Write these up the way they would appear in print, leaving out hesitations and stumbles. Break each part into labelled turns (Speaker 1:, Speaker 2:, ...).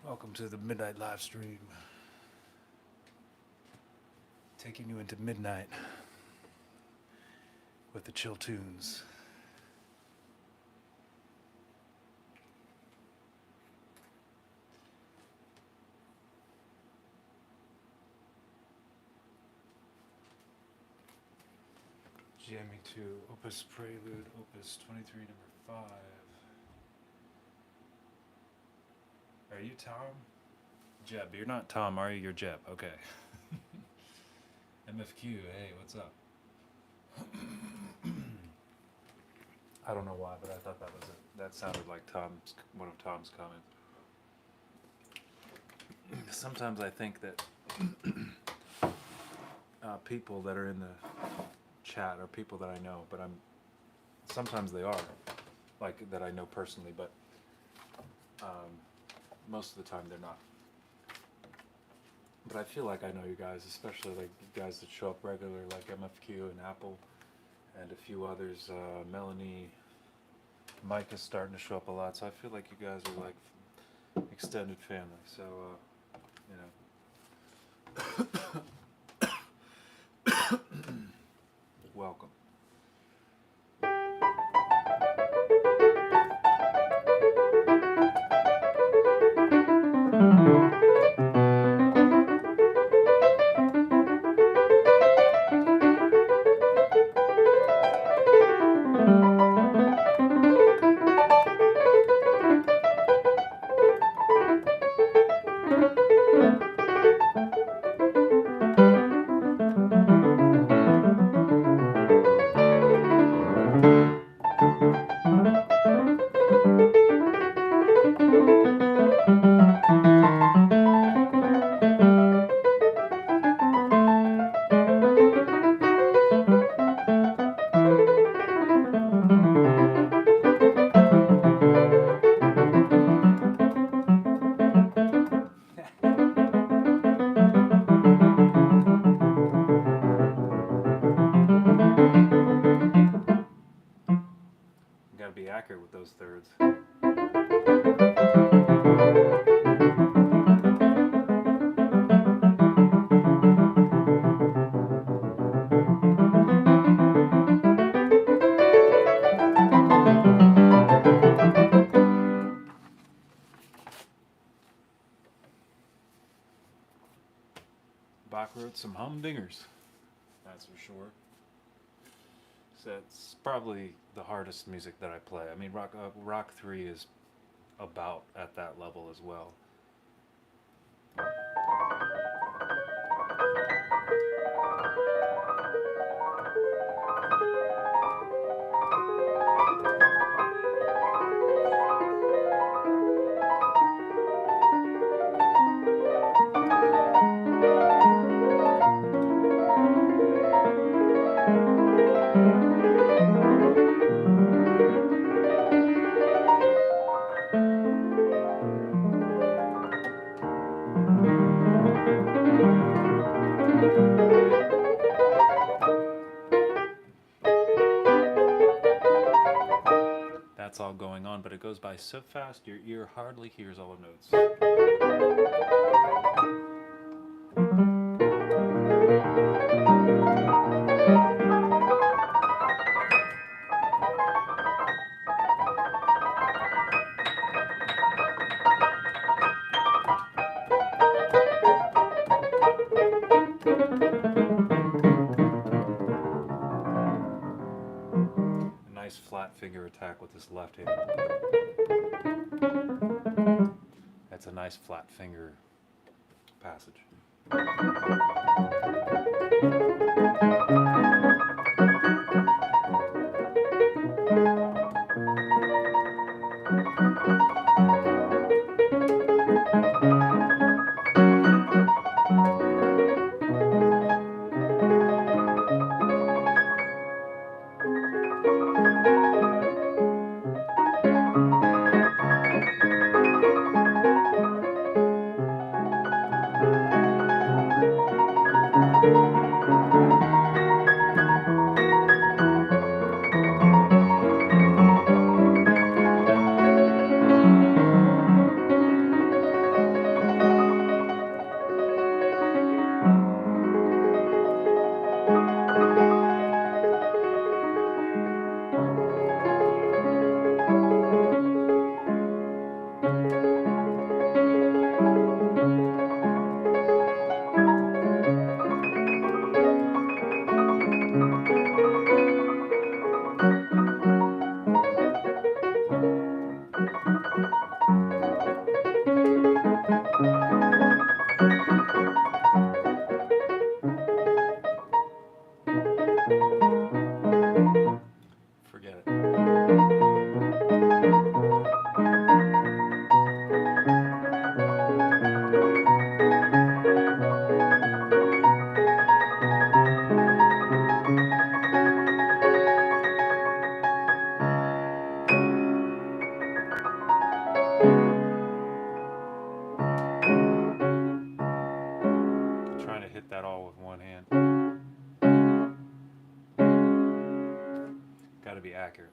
Speaker 1: Welcome to the midnight live stream. Taking you into midnight with the chill tunes. Jamming to Opus Prelude, Opus 23, number 5. Are you Tom? Jeb, you're not Tom, are you? You're Jeb. Okay. MFQ, hey, what's up? I don't know why, but I thought that was it. That sounded like one of Tom's comments. Sometimes I think that people that are in the chat are people that I know, but sometimes they are, like that I know personally, but most of the time they're not. But I feel like I know you guys, especially like you guys that show up regular, like MFQ and Apple, and a few others. Melanie, Mike is starting to show up a lot, so I feel like you guys are like extended family. So, welcome. Be accurate with those thirds. Bach wrote some humdingers, that's for sure. So it's probably the hardest music that I play. I mean, Rock 3 is about at that level as well. That's all going on, but it goes by so fast your ear hardly hears all the notes. Flat finger attack with this left hand. That's a nice flat finger passage. accurate.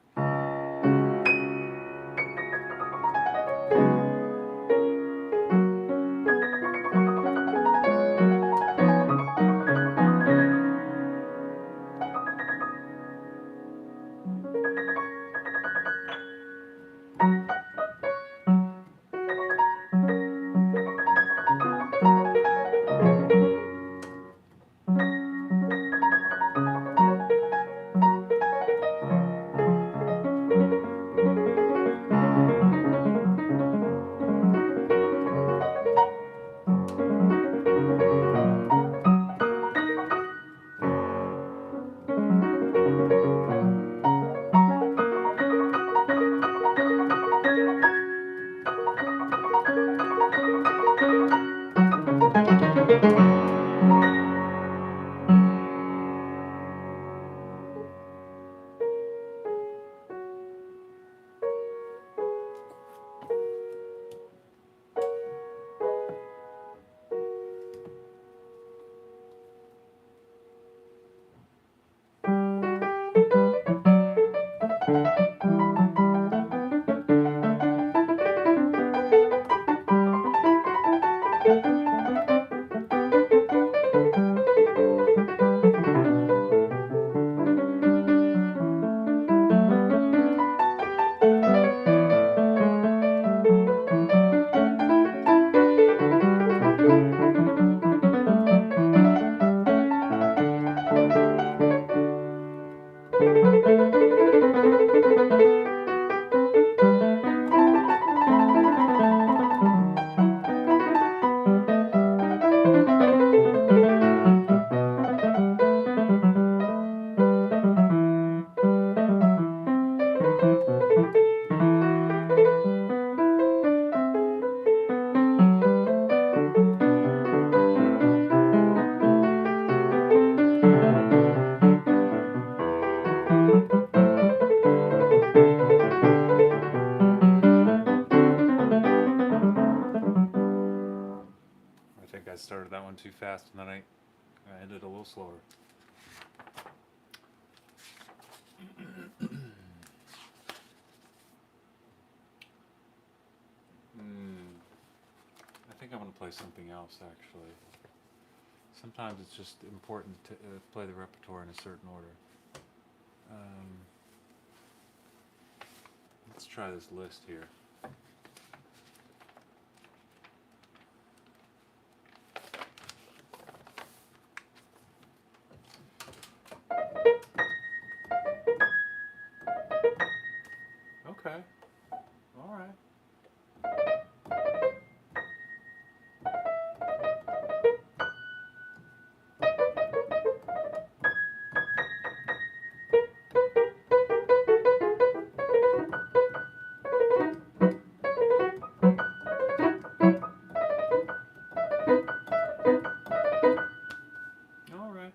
Speaker 1: I think I started that one too fast, and then I ended a little slower. I think I'm going to play something else, actually. Sometimes it's just important to play the repertoire in a certain order. Let's try this list here. Okay. All right. All right.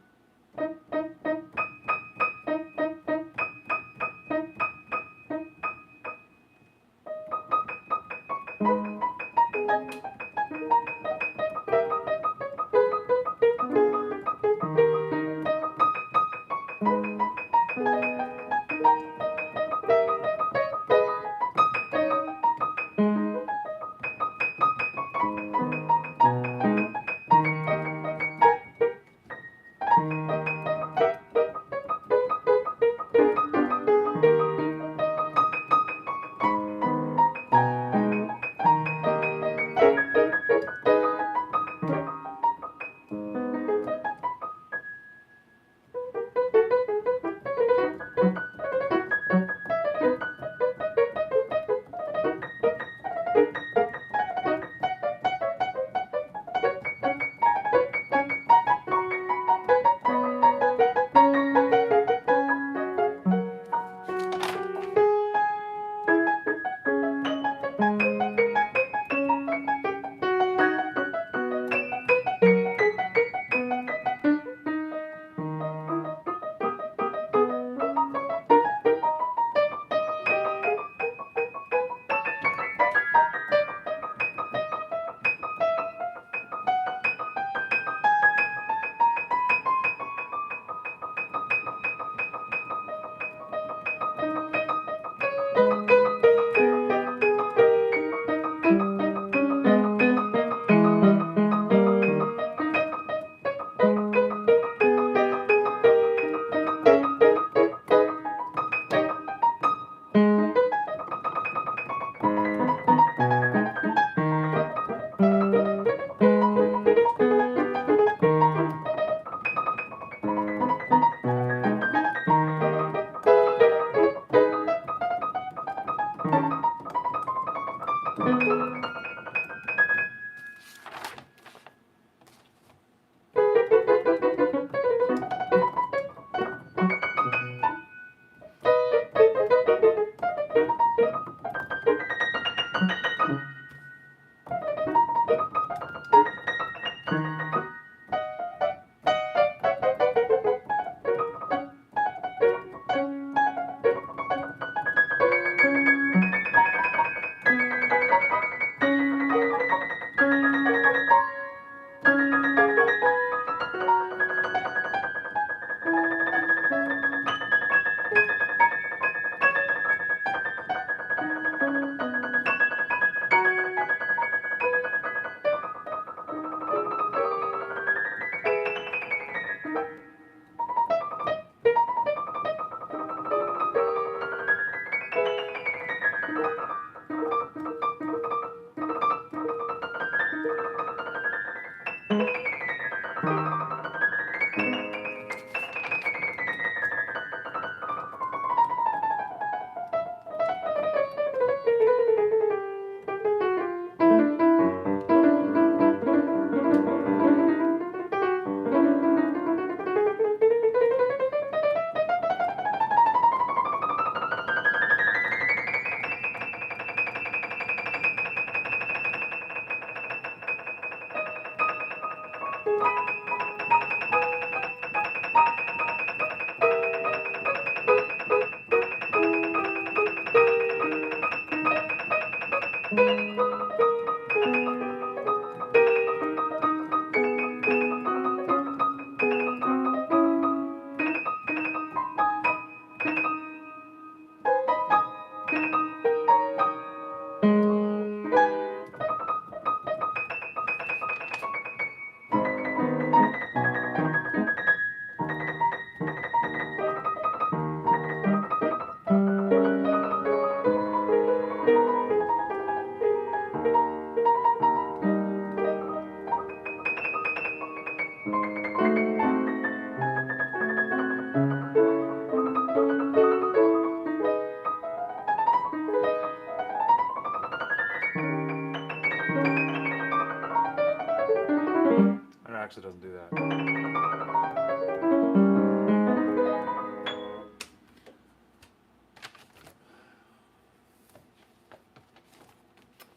Speaker 1: It actually doesn't do that.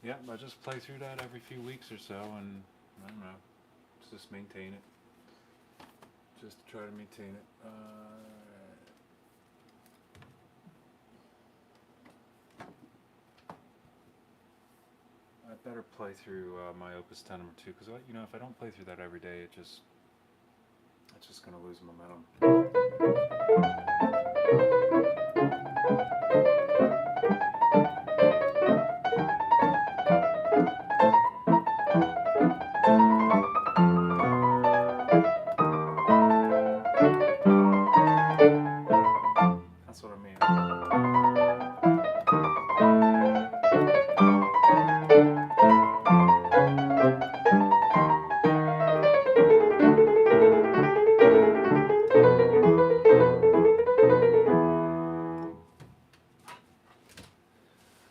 Speaker 1: Yep, I just play through that every few weeks or so, and I don't know, just maintain it. Just to try to maintain it. I better play through my Opus 10 number 2, because you know, if I don't play through that every day, it's just gonna lose momentum. That's what I mean.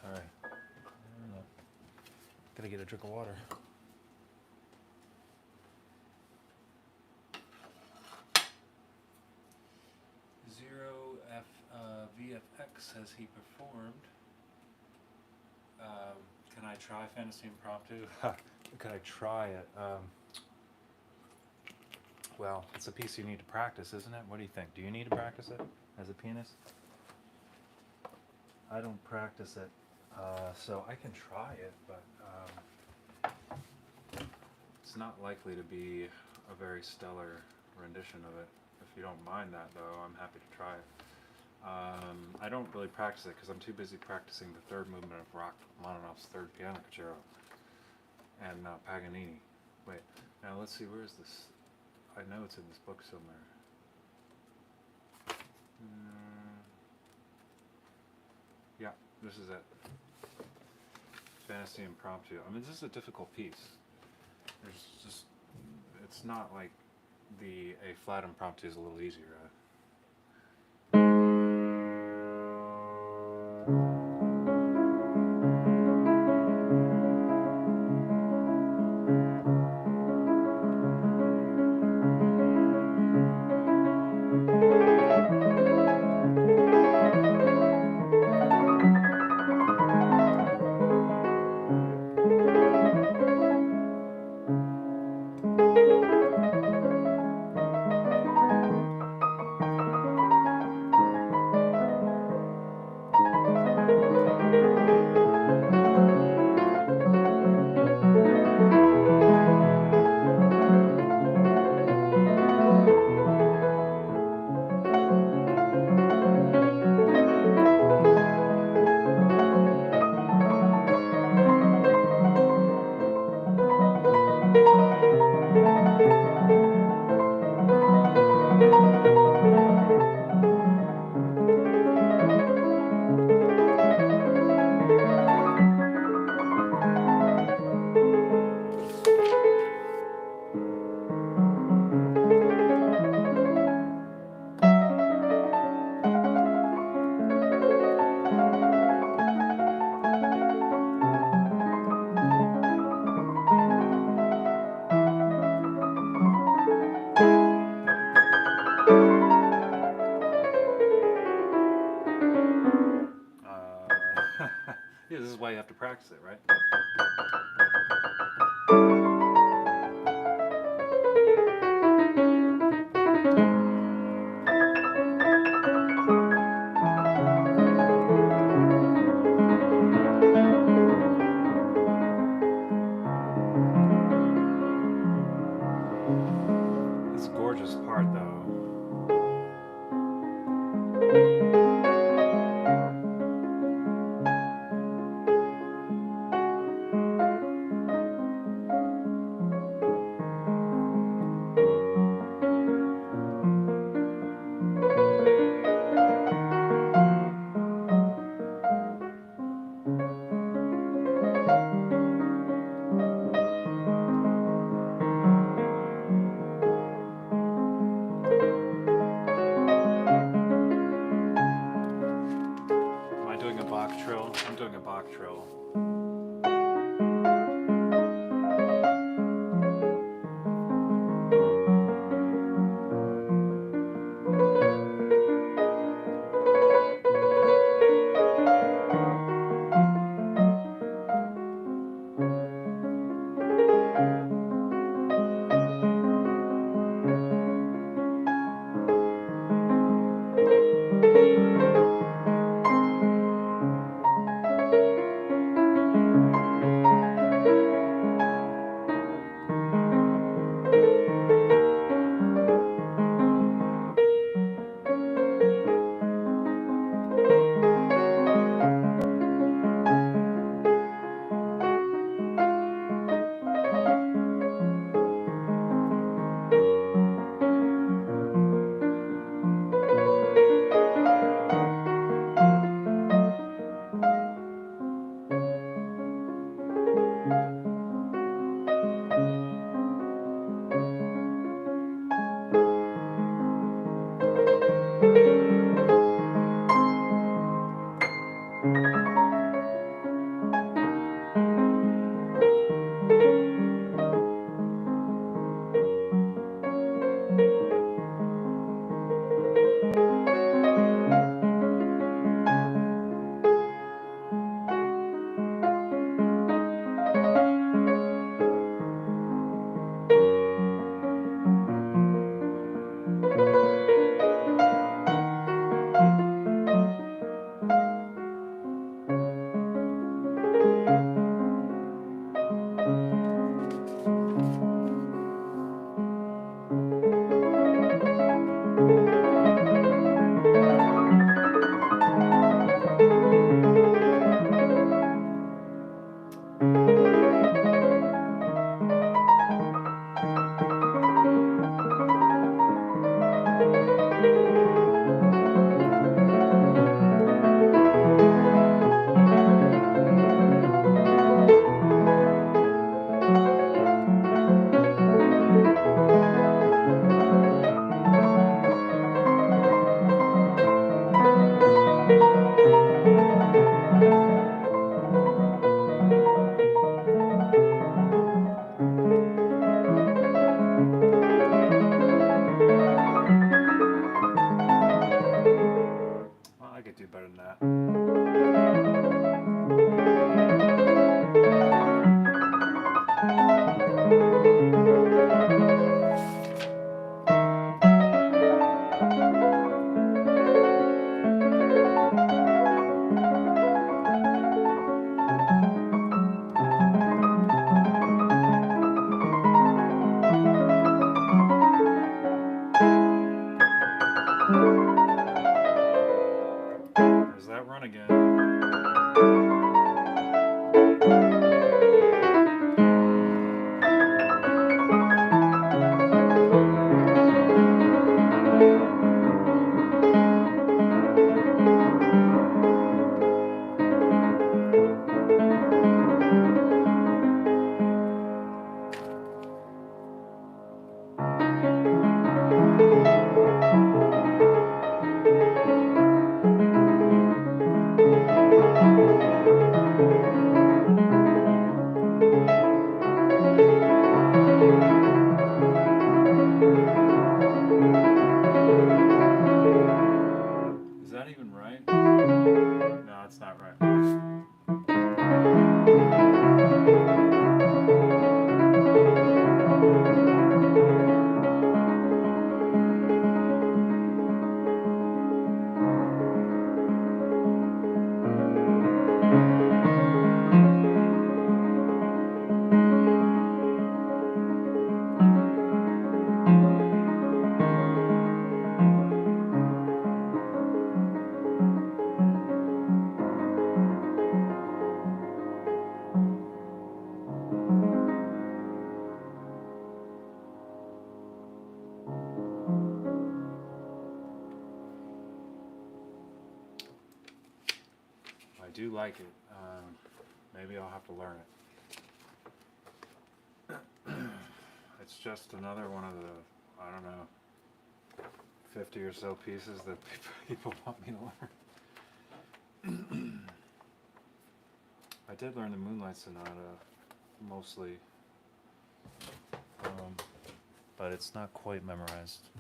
Speaker 1: Alright. Gotta get a drink of water. VFX has he performed. Can I try Fantasy Impromptu? Can I try it? Well, it's a piece you need to practice, isn't it? What do you think? Do you need to practice it as a pianist? I don't practice it, so I can try it, but it's not likely to be a very stellar rendition of it. If you don't mind that, though, I'm happy to try it. I don't really practice it because I'm too busy practicing the third movement of Rachmaninoff's Third Piano Concerto and Paganini. Wait, now let's see, where is this? I know it's in this book somewhere. Yeah, this is it. Fantasy Impromptu. I mean, this is a difficult piece. There's just, it's not like the A flat impromptu is a little easier. Yeah, this is why you have to practice it, right? It's a gorgeous part, though. Am I doing a Bach trill? I'm doing a Bach trill. like it. Maybe I'll have to learn it. It's just another one of the, I don't know, 50 or so pieces that people want me to learn. I did learn the Moonlight Sonata mostly, but it's not quite memorized.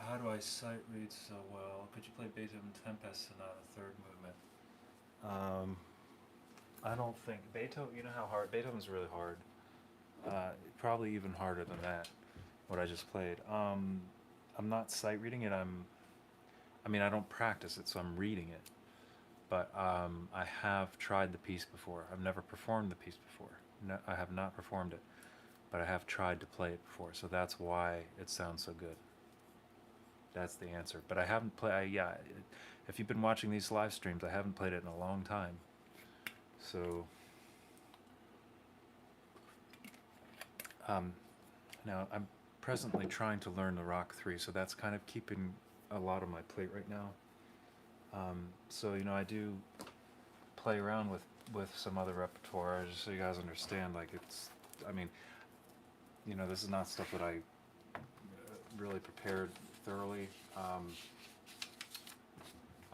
Speaker 1: How do I sight read so well? Could you play Beethoven Tempest Sonata, third movement? I don't think Beethoven. You know how hard Beethoven's really hard. Probably even harder than that. What I just played. I'm not sight reading it. I mean, I don't practice it, so I'm reading it. But I have tried the piece before. I've never performed the piece before. No, I have not performed it, but I have tried to play it before. So that's why it sounds so good. That's the answer. But I haven't played. Yeah, if you've been watching these live streams, I haven't played it in a long time. So now I'm presently trying to learn the Rock 3, so that's kind of keeping a lot on my plate right now. So I do play around with some other repertoire, just so you guys understand. Like I mean, this is not stuff that I really prepared thoroughly. I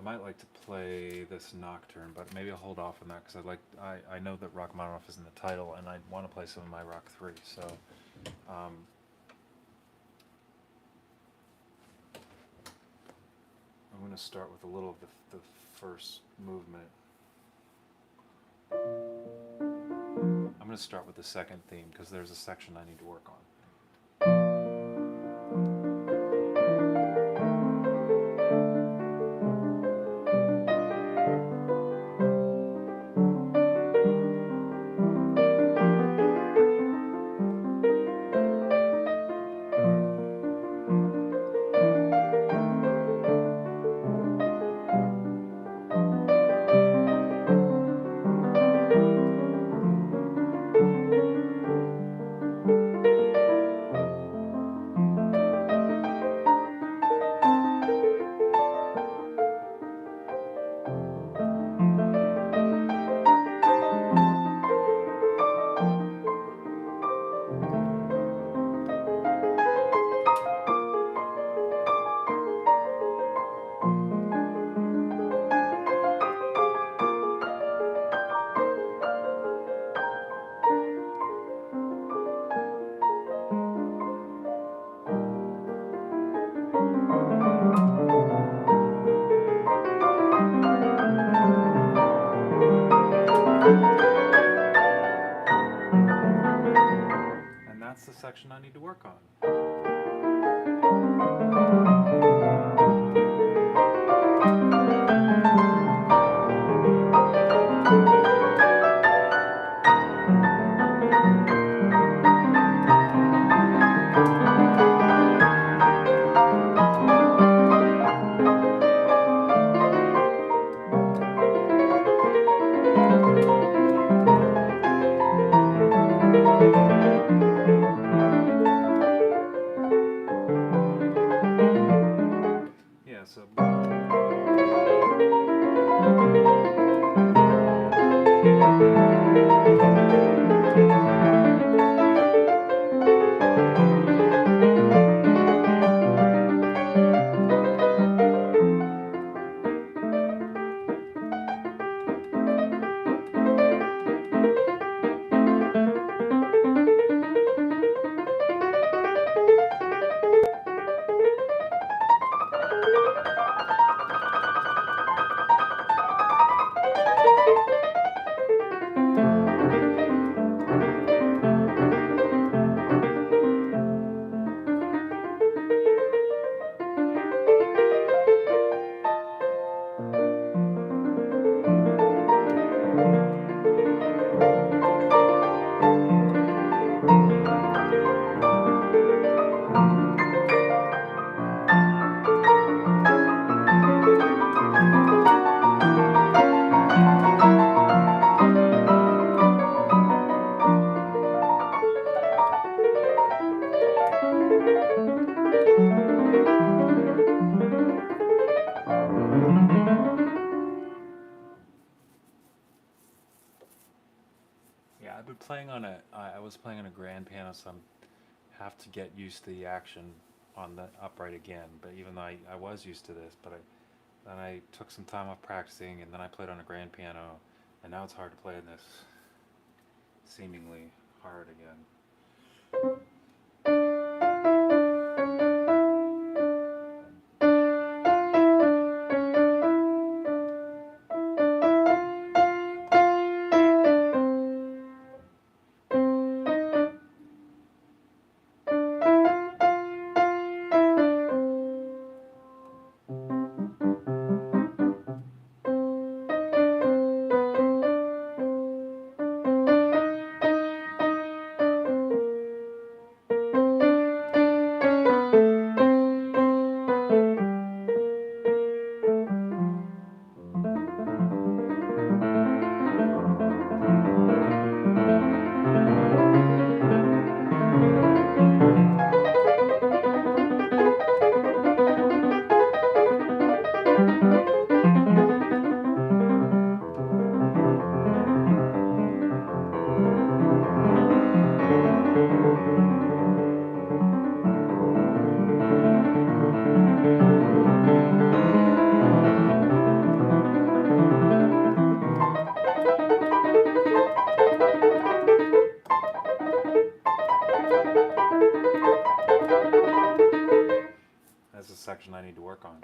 Speaker 1: might like to play this Nocturne, but maybe I'll hold off on that because I know that Rachmaninoff is in the title, and I want to play some of my Rock 3. So I'm going to start with a little of the first movement. I'm going to start with the second theme because there's a section I need to work on. That's the section I need to work on. I was playing on a grand piano, so I have to get used to the action on the upright again. But even though I was used to this, then I took some time off practicing, and then I played on a grand piano, and now it's hard to play in this seemingly hard again. That's a section I need to work on.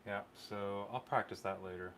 Speaker 1: Yeah, so I'll practice that later.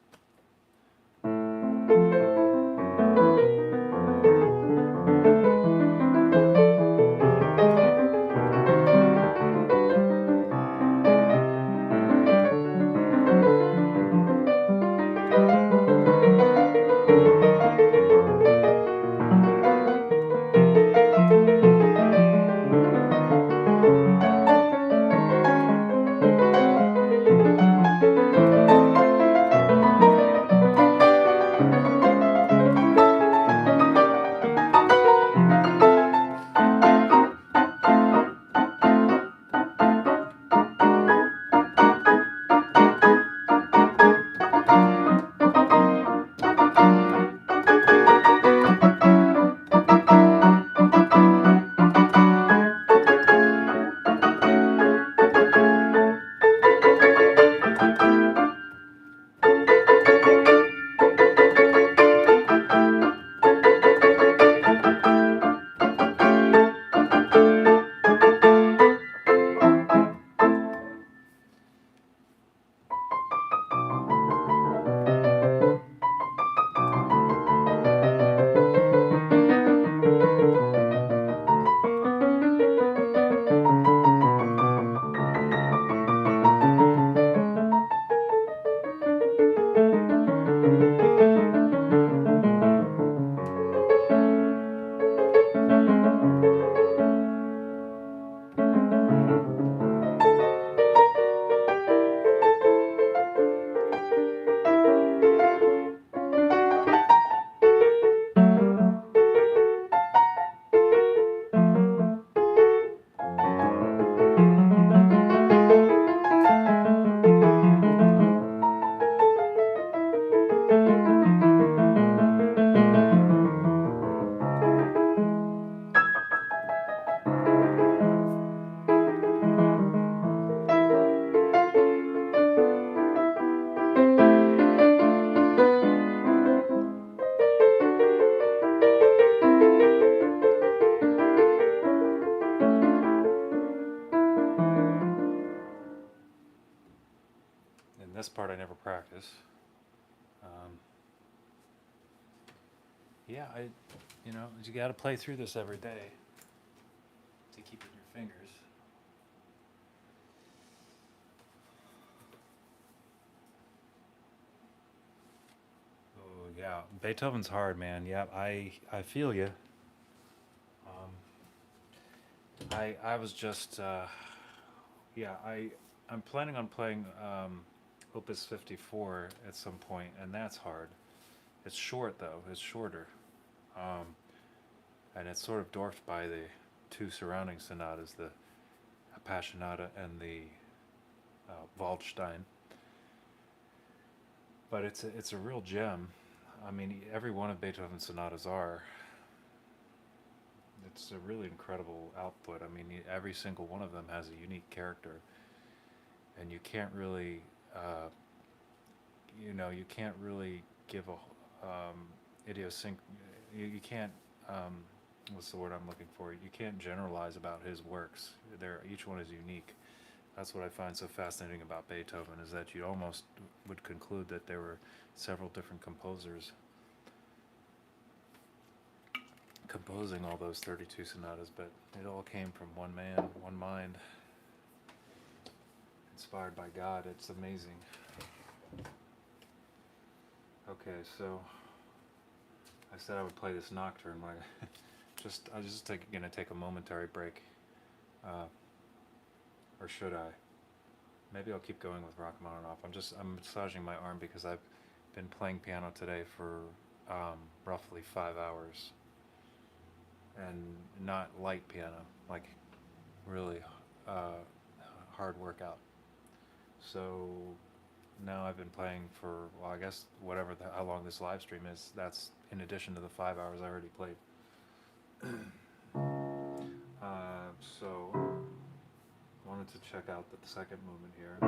Speaker 1: And this part I never practice. Yeah, you got to play through this every day to keep it in your fingers. Yeah, Beethoven's hard, man. Yeah, I feel you. Um, I was just yeah, I'm planning on playing Opus 54 at some point, and that's hard. It's short though. It's shorter, um, and it's sort of dwarfed by the two surrounding sonatas, the Appassionata and the Waldstein. But it's a real gem. I mean, every one of Beethoven's sonatas are. It's a really incredible output. I mean, every single one of them has a unique character, and you can't really, uh, you can't really give a idiosync. You can't. What's the word I'm looking for? You can't generalize about his works. Each one is unique. That's what I find so fascinating about Beethoven, is that you almost would conclude that there were several different composers composing all those 32 sonatas, but it all came from one man, one mind, inspired by God. It's amazing. Okay, so I said I would play this nocturne. I was just gonna take a momentary break, uh, or should I? Maybe I'll keep going with rock on and off. I'm massaging my arm because I've been playing piano today for roughly 5 hours, and not light piano, like really hard workout. So now I've been playing for, well, I guess how long this live stream is. That's in addition to the 5 hours I already played. So wanted to check out the second movement here.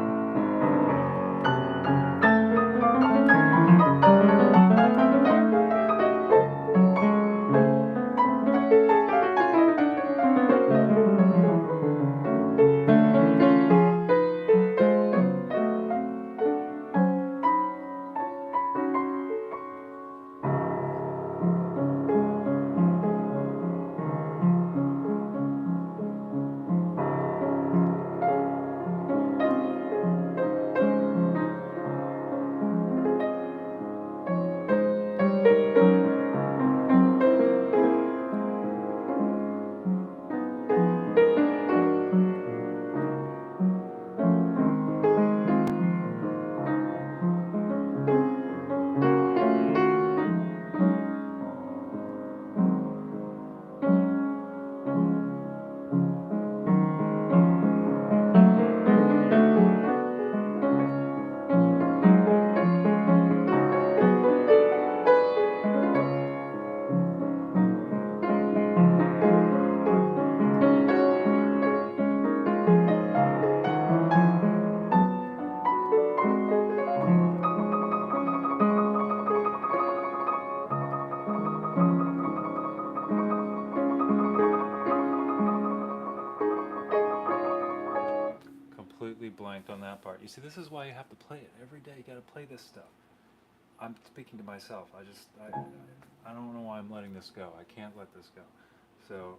Speaker 1: Completely blanked on that part. You see, this is why you have to play it every day. You got to play this stuff. I'm speaking to myself. I don't know why I'm letting this go. I can't let this go. So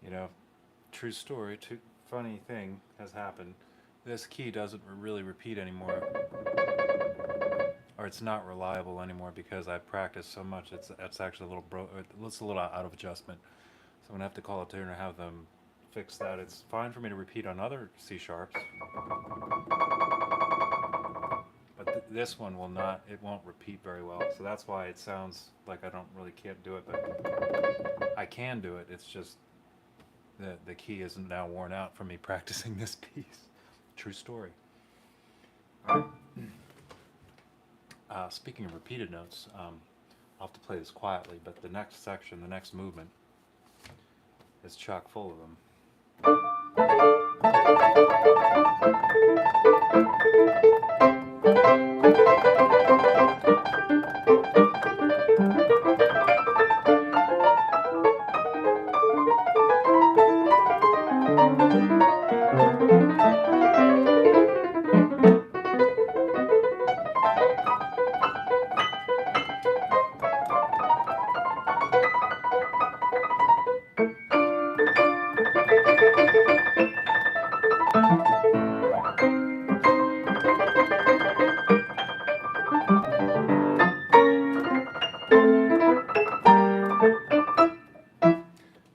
Speaker 1: You know, true story, funny thing has happened. This key doesn't really repeat anymore, or it's not reliable anymore because I practiced so much. It's actually a little it's a little out of adjustment. So I'm gonna have to call a tuner and have them fix that. It's fine for me to repeat on other C sharps, but this one will not. It won't repeat very well. So that's why it sounds like I don't really can't do it, but I can do it. It's just the key isn't now worn out from me practicing this piece. True story. All right. Speaking of repeated notes, I'll have to play this quietly, but the next section, the next movement, is chock full of them.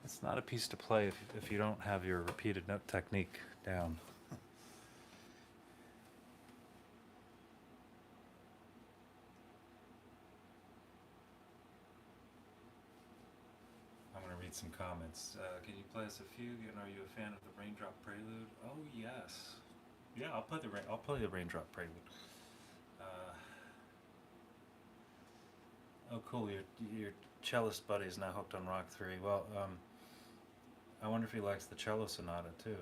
Speaker 1: It's not a piece to play if you don't have your repeated note technique down. I'm going to read some comments. Can you play us a fugue? And are you a fan of the Raindrop Prelude? Oh yes. Yeah, I'll play the Raindrop Prelude. Oh, cool! Your cellist buddy is now hooked on Rock 3. Well, I wonder if he likes the cello sonata too.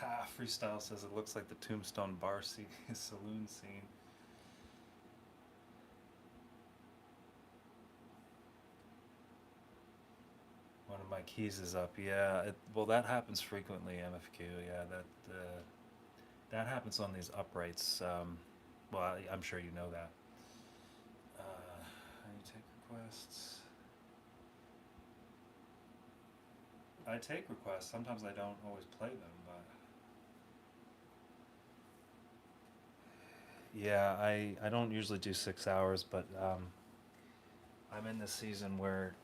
Speaker 1: Ha! Freestyle says it looks like the Tombstone bar scene, saloon scene. One of my keys is up. Yeah. Well, that happens frequently. MFQ. Yeah. That happens on these uprights. Well, I'm sure you know that. I take requests. I take requests. Sometimes I don't always play them, but yeah, I don't usually do 6 hours, but I'm in this season where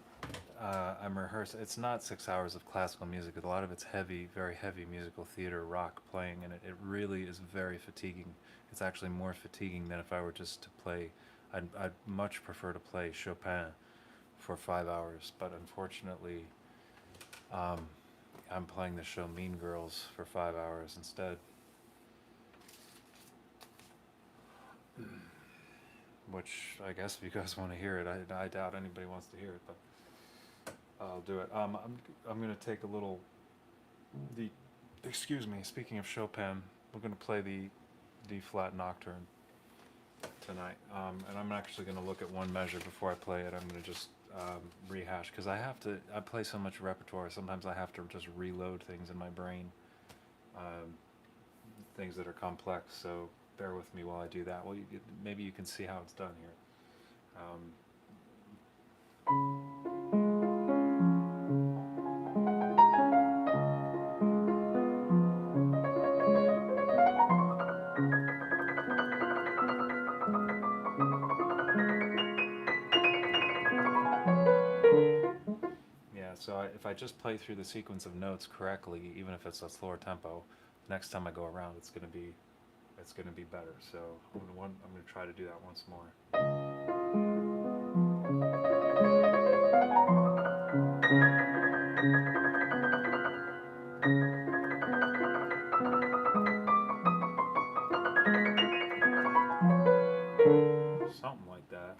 Speaker 1: I'm rehearsing. It's not 6 hours of classical music. A lot of it's heavy, very heavy musical theater, rock playing, and it really is very fatiguing. It's actually more fatiguing than if I were just to play. I'd much prefer to play Chopin for 5 hours, but unfortunately, um, I'm playing the show Mean Girls for 5 hours instead. Which I guess if you guys want to hear it, I doubt anybody wants to hear it, but I'll do it. I'm gonna take a little. The excuse me. Speaking of Chopin, we're gonna play the D flat nocturne tonight, and I'm actually gonna look at one measure before I play it. I'm gonna just rehash because I have to. I play so much repertoire. Sometimes I have to just reload things in my brain, um, things that are complex. So bear with me while I do that. Well, maybe you can see how it's done here. Yeah, so if I just play through the sequence of notes correctly, even if it's a slower tempo, next time I go around, it's gonna be better. So I'm gonna try to do that once more. Something like that.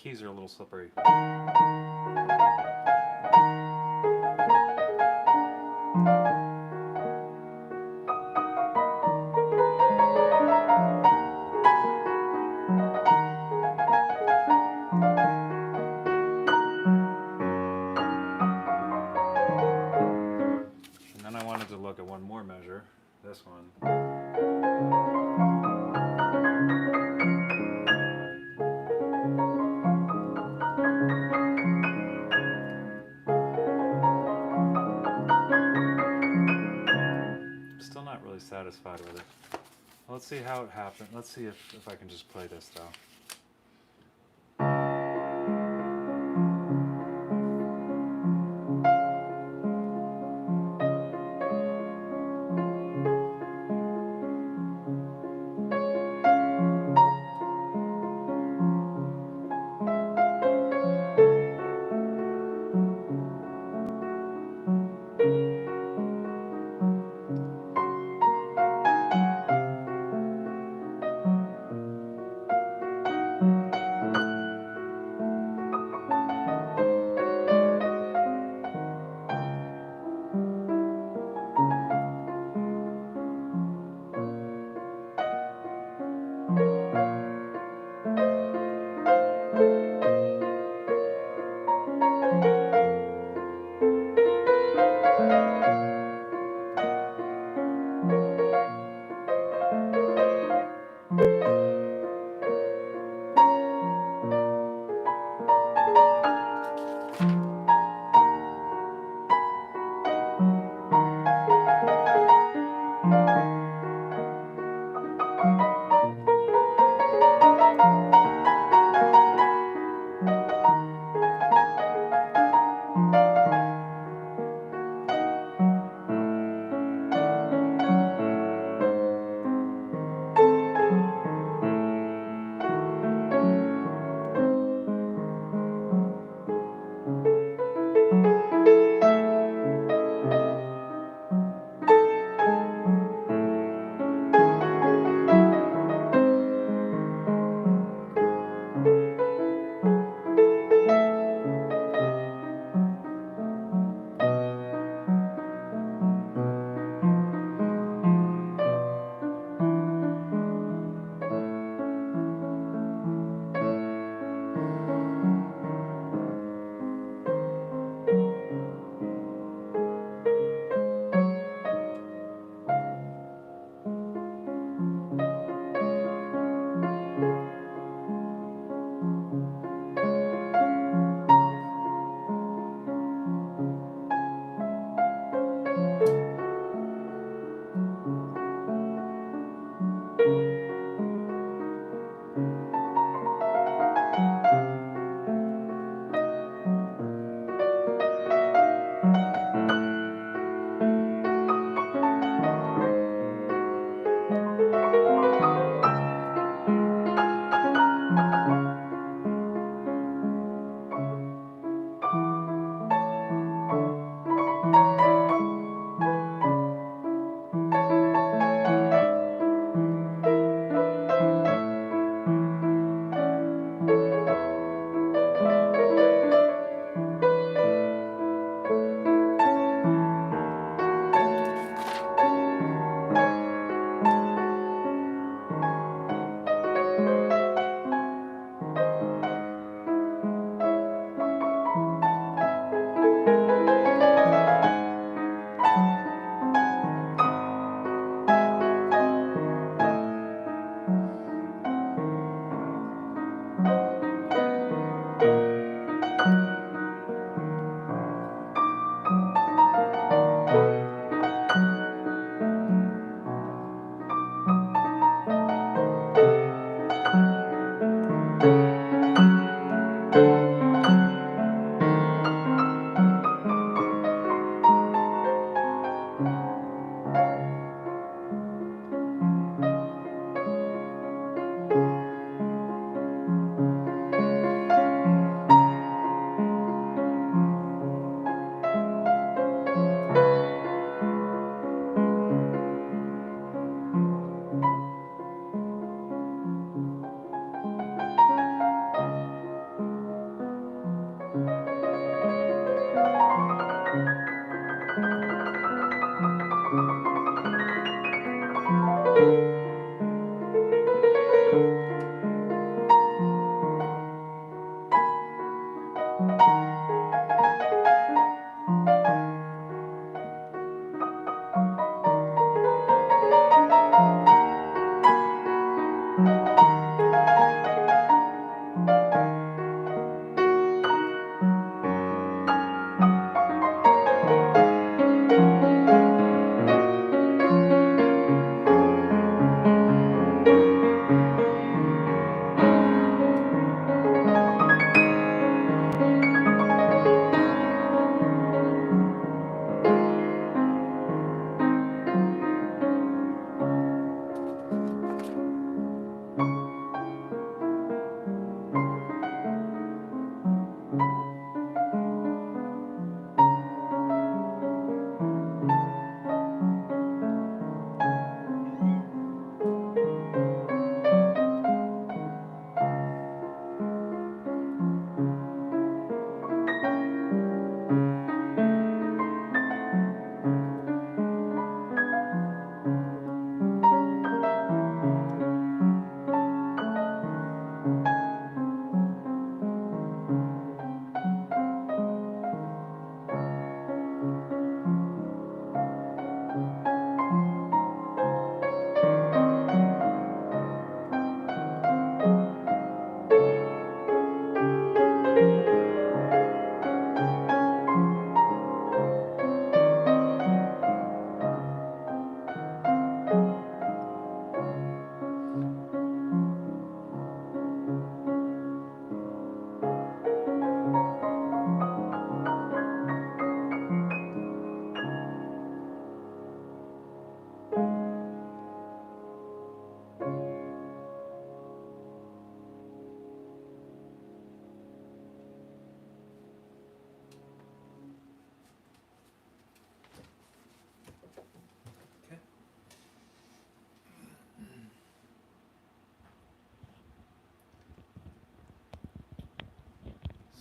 Speaker 1: keys are a little slippery. And then I wanted to look at one more measure, this one. Still not really satisfied with it. Let's see how it happened. Let's see if I can just play this though. Okay.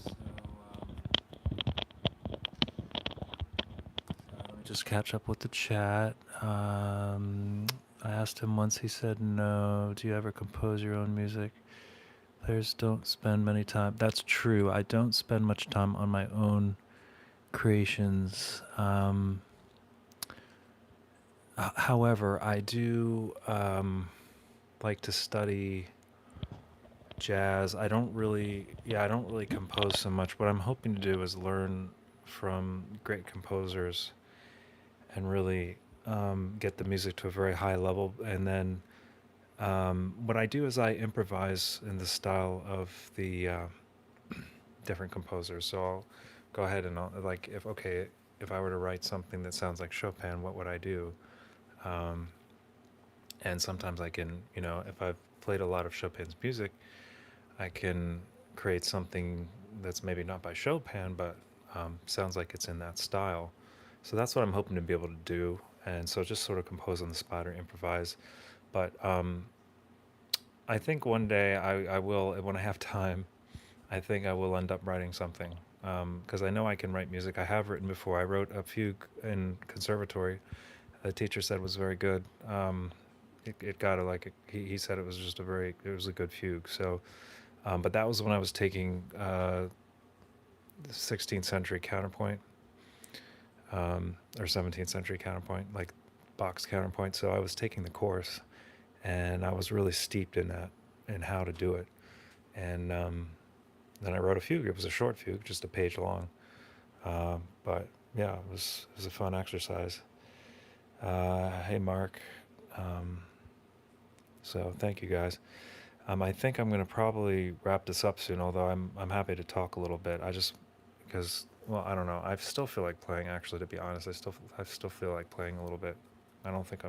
Speaker 1: So, let me just catch up with the chat. I asked him once, he said no. Do you ever compose your own music? Players don't spend many time. That's true. I don't spend much time on my own creations. However, I do like to study jazz. I don't really compose so much. What I'm hoping to do is learn from great composers and really get the music to a very high level. And then what I do is I improvise in the style of the different composers. So I'll go ahead and like if I were to write something that sounds like Chopin, what would I do? Um, and sometimes I can, if I've played a lot of Chopin's music, I can create something that's maybe not by Chopin, but sounds like it's in that style. So that's what I'm hoping to be able to do. And so just sort of compose on the spot or improvise. But I think one day I will, when I have time, I think I will end up writing something. Because I know I can write music. I have written before. I wrote a fugue in conservatory. The teacher said was very good. It got he said it was just it was a good fugue. So, but that was when I was taking 16th century counterpoint, or 17th century counterpoint, like Bach's counterpoint. So I was taking the course, and I was really steeped in that and how to do it. And then I wrote a fugue. It was a short fugue, just a page long. But yeah, it was a fun exercise. Hey, Mark. So thank you guys. I think I'm going to probably wrap this up soon, although I'm happy to talk a little bit. Because I don't know. I still feel like playing. Actually, to be honest, I still feel like playing a little bit. I don't think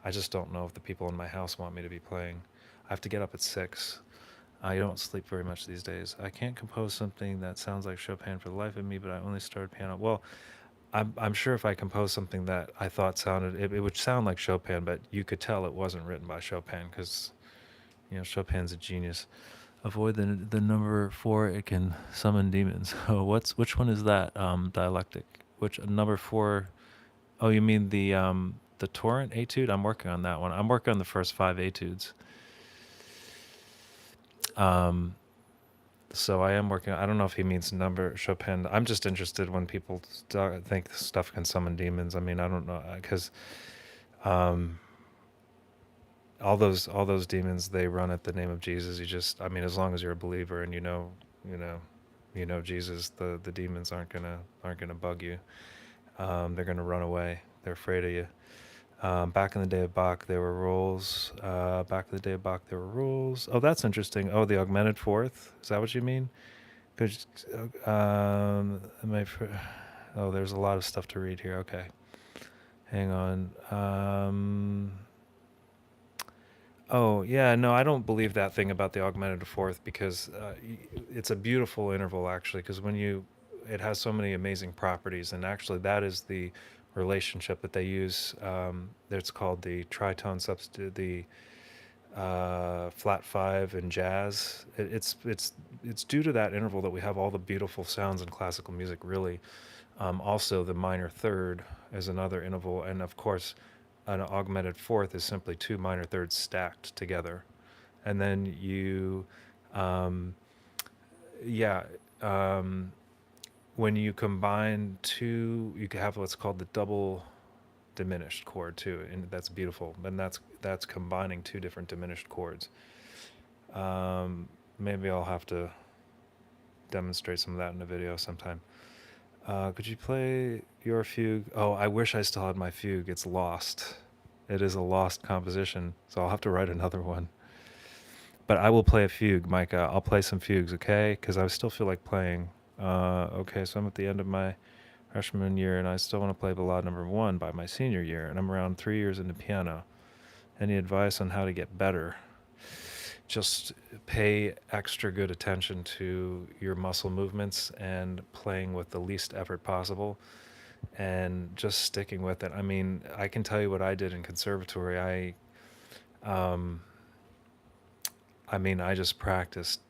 Speaker 1: I just don't know if the people in my house want me to be playing. I have to get up at 6. I don't sleep very much these days. I can't compose something that sounds like Chopin for the life of me, but I only started piano. Well, I'm sure if I composed something that I thought it would sound like Chopin, but you could tell it wasn't written by Chopin because Chopin's a genius. Avoid the number 4. It can summon demons. Oh, which one is that? Dialectic. Which number 4? Oh, you mean the torrent etude? I'm working on that one. I'm working on the first 5 etudes. So I am working. I don't know if he means number Chopin. I'm just interested when people think stuff can summon demons. I mean, I don't know because um, all those demons, they run at the name of Jesus. You just, I mean, as long as you're a believer and you know, Jesus, the demons aren't gonna bug you. They're gonna run away. They're afraid of you. Back in the day of Bach, there were rules. Back in the day of Bach, there were rules. Oh, that's interesting. Oh, the augmented fourth. Is that what you mean? Could my oh, there's a lot of stuff to read here. Okay, hang on. Oh yeah, no, I don't believe that thing about the augmented fourth because it's a beautiful interval actually. Because it has so many amazing properties, and actually that is the relationship that they use. It's called the tritone substitute, the flat five in jazz. It's due to that interval that we have all the beautiful sounds in classical music. Really, also the minor third is another interval, and of course, an augmented fourth is simply two minor thirds stacked together, and then um, yeah, um, when you combine two, you can have what's called the double diminished chord too, and that's beautiful. And that's combining two different diminished chords. Maybe I'll have to demonstrate some of that in a video sometime. Could you play your fugue? Oh, I wish I still had my fugue. It's lost. It is a lost composition, so I'll have to write another one. But I will play a fugue, Micah. I'll play some fugues, okay? Because I still feel like playing. Okay, so I'm at the end of my freshman year, and I still want to play Ballade Number 1 by my senior year, and I'm around 3 years into piano. Any advice on how to get better? Just pay extra good attention to your muscle movements and playing with the least effort possible and just sticking with it. I mean, I can tell you what I did in conservatory. Um, I just practiced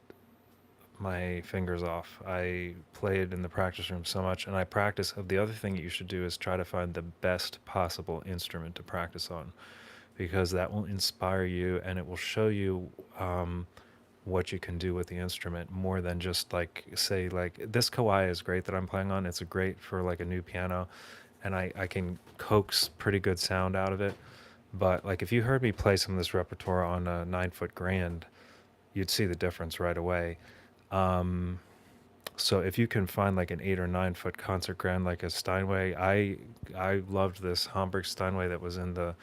Speaker 1: my fingers off. I played in the practice room so much, and I practice. The other thing that you should do is try to find the best possible instrument to practice on, because that will inspire you and it will show you what you can do with the instrument more than just like say like this Kawai is great that I'm playing on. It's a great for like a new piano, and I can coax pretty good sound out of it. But like if you heard me play some of this repertoire on a 9-foot grand, you'd see the difference right away. So if you can find like an 8 or 9 foot concert grand like a Steinway, I loved this Hamburg Steinway that was in the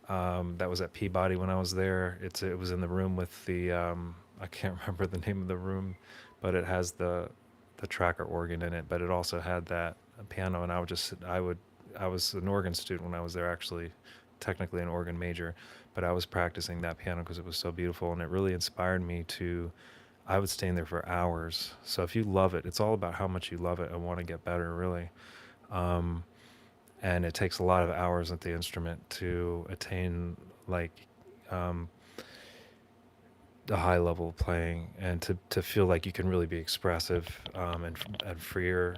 Speaker 1: that was at Peabody when I was there. It was in the room with the I can't remember the name of the room, but it has the tracker organ in it. But it also had that piano, and I was an organ student when I was there, actually, technically an organ major, but I was practicing that piano because it was so beautiful, and it really inspired me to. I would stay in there for hours. So if you love it, it's all about how much you love it and want to get better, really. Um, and it takes a lot of hours at the instrument to attain like um, a high level of playing, and to feel like you can really be expressive and freer.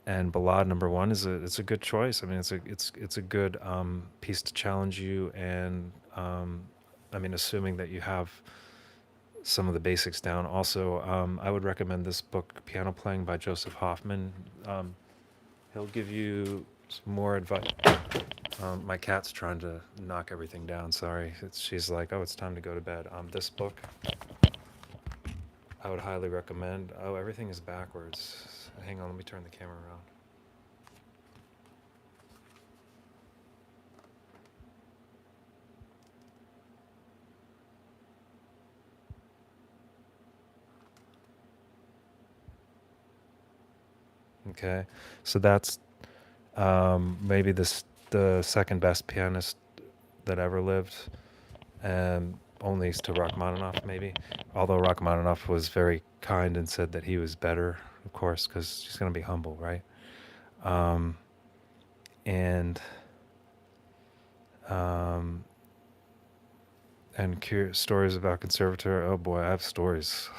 Speaker 1: And Ballade Number 1 it's a good choice. I mean, it's a good piece to challenge you, and I mean, assuming that you have some of the basics down. Also, I would recommend this book, Piano Playing by Joseph Hoffman. He'll give you some more advice. My cat's trying to knock everything down. Sorry. She's like, oh, it's time to go to bed. This book, I would highly recommend. Oh, everything is backwards. Hang on, let me turn the camera around. Okay, so that's maybe the second best pianist that ever lived, and only to Rachmaninoff, maybe. Although Rachmaninoff was very kind and said that he was better, of course, because he's going to be humble, right? Um, and um, and stories about conservatory. Oh boy, I have stories.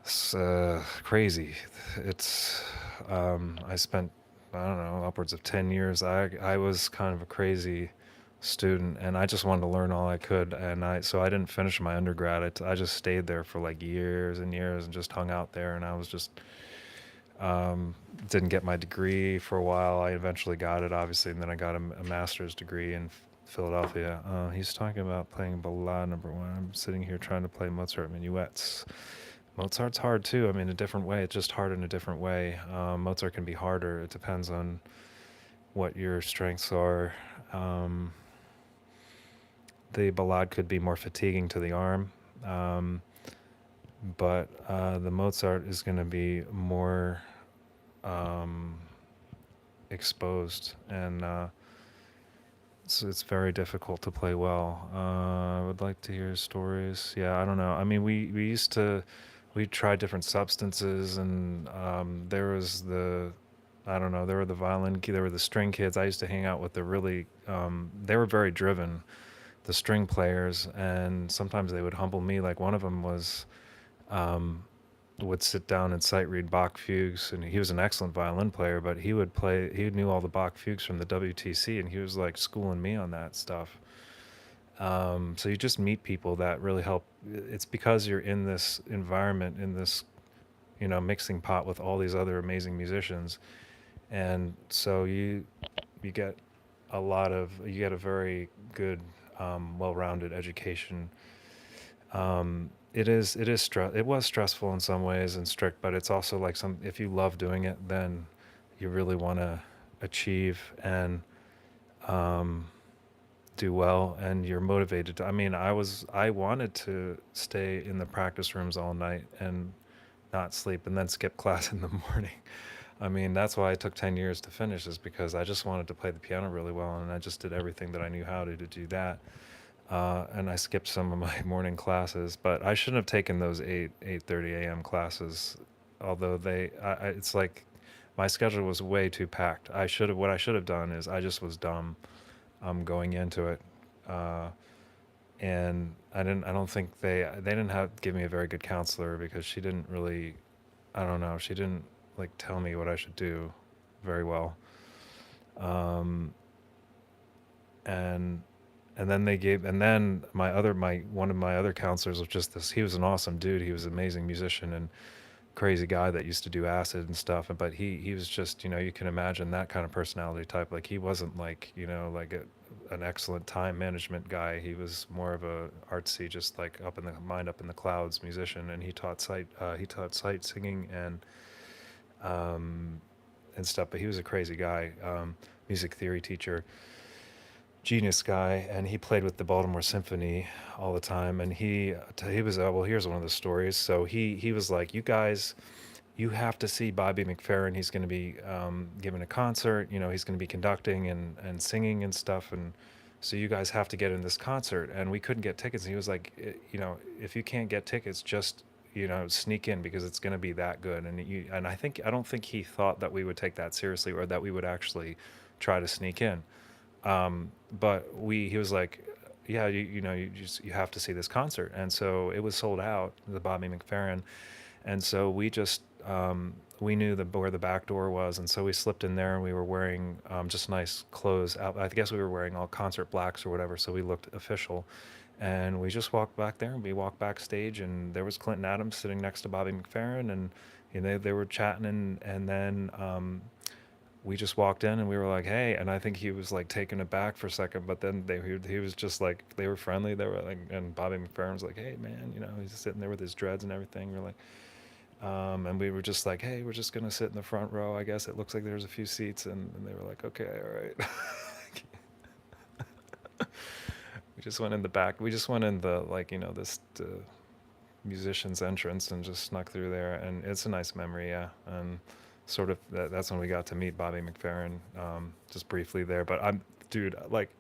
Speaker 1: It's crazy. It's I spent, I don't know, upwards of 10 years. I was kind of a crazy student, and I just wanted to learn all I could. And I didn't finish my undergrad. I just stayed there for like years and years and just hung out there. And I was just um, didn't get my degree for a while. I eventually got it, obviously, and then I got a master's degree in Philadelphia. He's talking about playing Ballade number one. I'm sitting here trying to play Mozart minuets. Mozart's hard too. I mean, a different way. It's just hard in a different way. Mozart can be harder. It depends on what your strengths are. Um, the Ballade could be more fatiguing to the arm, but the Mozart is going to be more um, exposed, and it's very difficult to play well. I would like to hear stories. Yeah, I don't know. I mean, we used to we tried different substances, and there was I don't know, there were the there were the string kids. I used to hang out with the really they were very driven, the string players, and sometimes they would humble me. Like one of them was um, would sit down and sight read Bach fugues, and he was an excellent violin player, but he would play. He knew all the Bach fugues from the WTC, and he was like schooling me on that stuff. So you just meet people that really help. It's because you're in this environment, in this mixing pot with all these other amazing musicians, and so you get you get a very good, well-rounded education. It was stressful in some ways and strict, but it's also like if you love doing it, then you really want to achieve and um, do well, and you're motivated to. I mean, I wanted to stay in the practice rooms all night and not sleep and then skip class in the morning. I mean, that's why it took 10 years to finish, is because I just wanted to play the piano really well, and I just did everything that I knew how to do that. And I skipped some of my morning classes, but I shouldn't have taken those 8:30 a.m. classes. Although it's like my schedule was way too packed. What I should have done is I just was dumb, going into it, uh, and I don't think they didn't give me a very good counselor, because she didn't really, I don't know, she didn't like tell me what I should do very well. Um, and and then my one of my other counselors was just this. He was an awesome dude. He was an amazing musician and crazy guy that used to do acid and stuff. But he was just, you can imagine that kind of personality type. Like he wasn't like, like an excellent time management guy. He was more of a artsy, just like up in the clouds musician. And he taught sight singing um, and stuff. But he was a crazy guy, music theory teacher, genius guy, and he played with the Baltimore Symphony all the time. And he was well. Here's one of the stories. So he was like, "You guys, you have to see Bobby McFerrin. He's going to be giving a concert. He's going to be conducting and singing and stuff. And so you guys have to get in this concert." And we couldn't get tickets. And he was like, "If you can't get tickets, just sneak in, because it's going to be that good." And I don't think he thought that we would take that seriously, or that we would actually try to sneak in. But he was like, "Yeah, you have to see this concert." And so it was sold out, the Bobby McFerrin. And so we knew where the back door was, and so we slipped in there, and we were wearing just nice clothes. I guess we were wearing all concert blacks or whatever, so we looked official. And we just walked back there, and we walked backstage, and there was Clinton Adams sitting next to Bobby McFerrin, and they were chatting, and then we just walked in, and we were like, "Hey," and I think he was like taken aback for a second, but then he was just like, they were friendly. They were like, and Bobby McFerrin was like, "Hey man," he's sitting there with his dreads and everything. We're like, and we were just like, "Hey, we're just gonna sit in the front row. I guess it looks like there's a few seats," and they were like, "Okay, all right." We just went in the back. We just went in the this musician's entrance and just snuck through there, and it's a nice memory, yeah. And sort of that's when we got to meet Bobby McFerrin, just briefly there. But dude, like,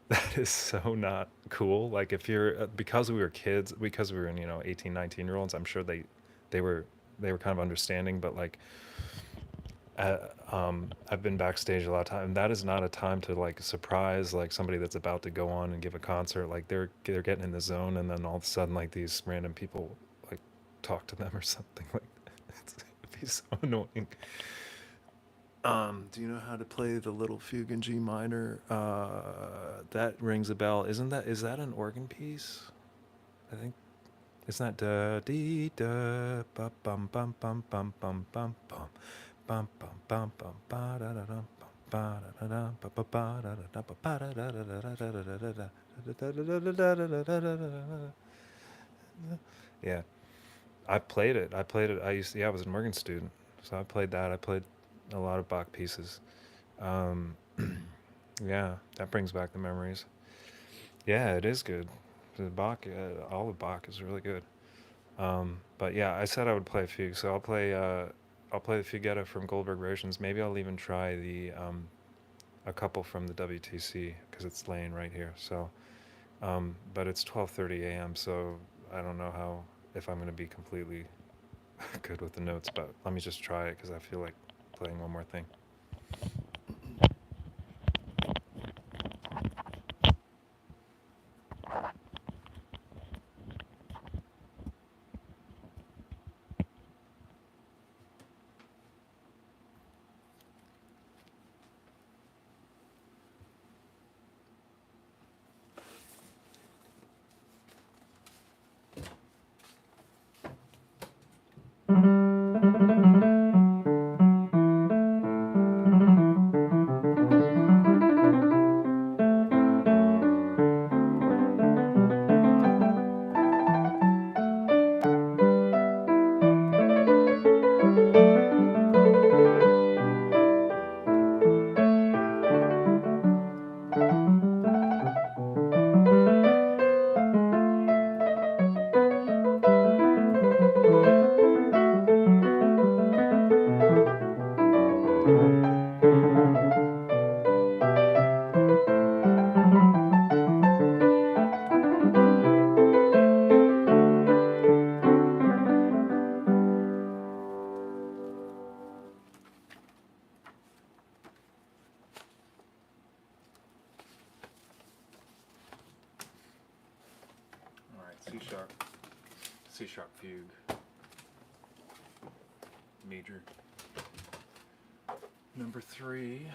Speaker 1: that is so not cool. Like, if you're because we were kids, because we were in 18, 19-year-olds, I'm sure they were kind of understanding. But like, uh, I've been backstage a lot of time. That is not a time to like surprise like somebody that's about to go on and give a concert. Like they're getting in the zone, and then all of a sudden like these random people like talk to them or something like that. It'd be so annoying. Do you know how to play the little fugue in G minor? That rings a bell. Is that an organ piece? I think it's not da dee da ba bum bum bum bum bum bum bum bum bum bum bum ba da da dum ba da da da ba ba ba da da da ba ba da da da da da da da da. Yeah, I played it. Yeah, I was an organ student, so I played that. I played a lot of Bach pieces. Um, yeah, that brings back the memories. Yeah, it is good. The Bach, all of Bach is really good. But yeah, I said I would play a fugue, so I'll play the Fugetta from Goldberg Versions. Maybe I'll even try the a couple from the WTC because it's laying right here. So, but it's 12:30 a.m. So I don't know how if I'm gonna be completely good with the notes. But let me just try it because I feel like playing one more thing. All right, C sharp fugue, major, number 3.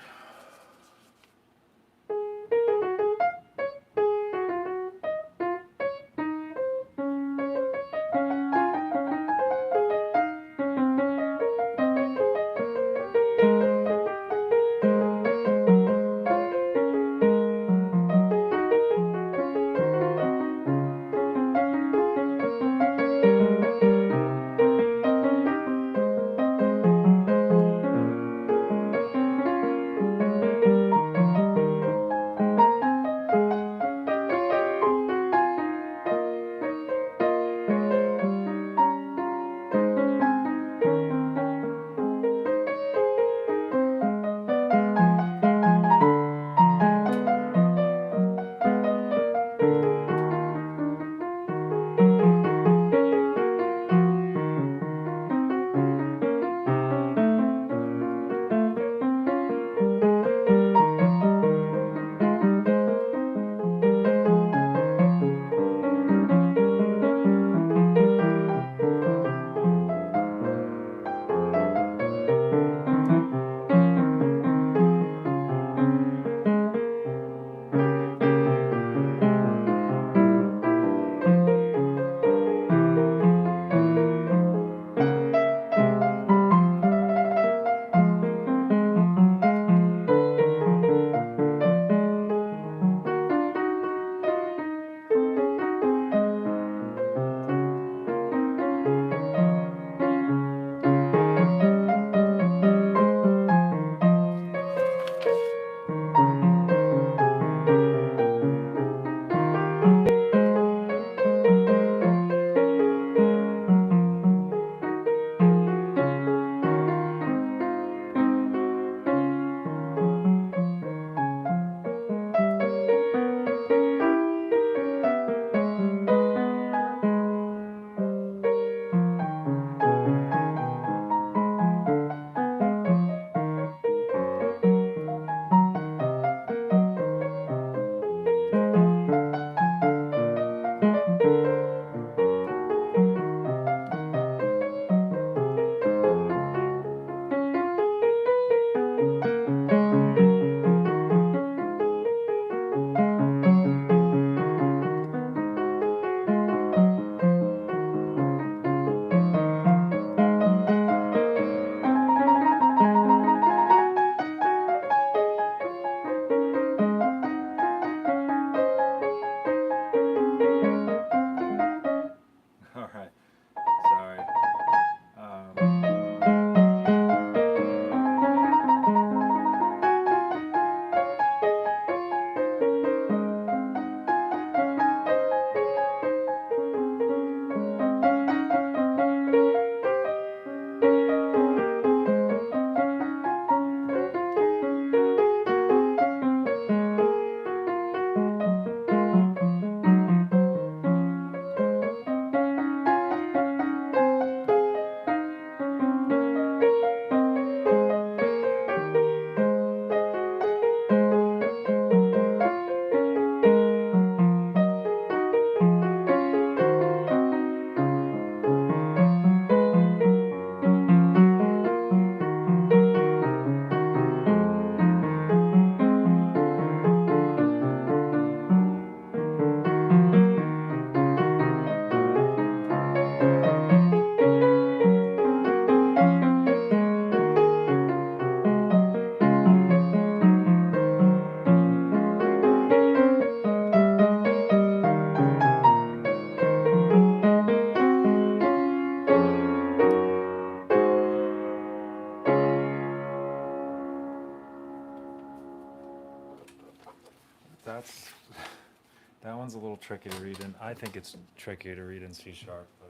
Speaker 1: tricky to read, and I think it's trickier to read in C sharp, but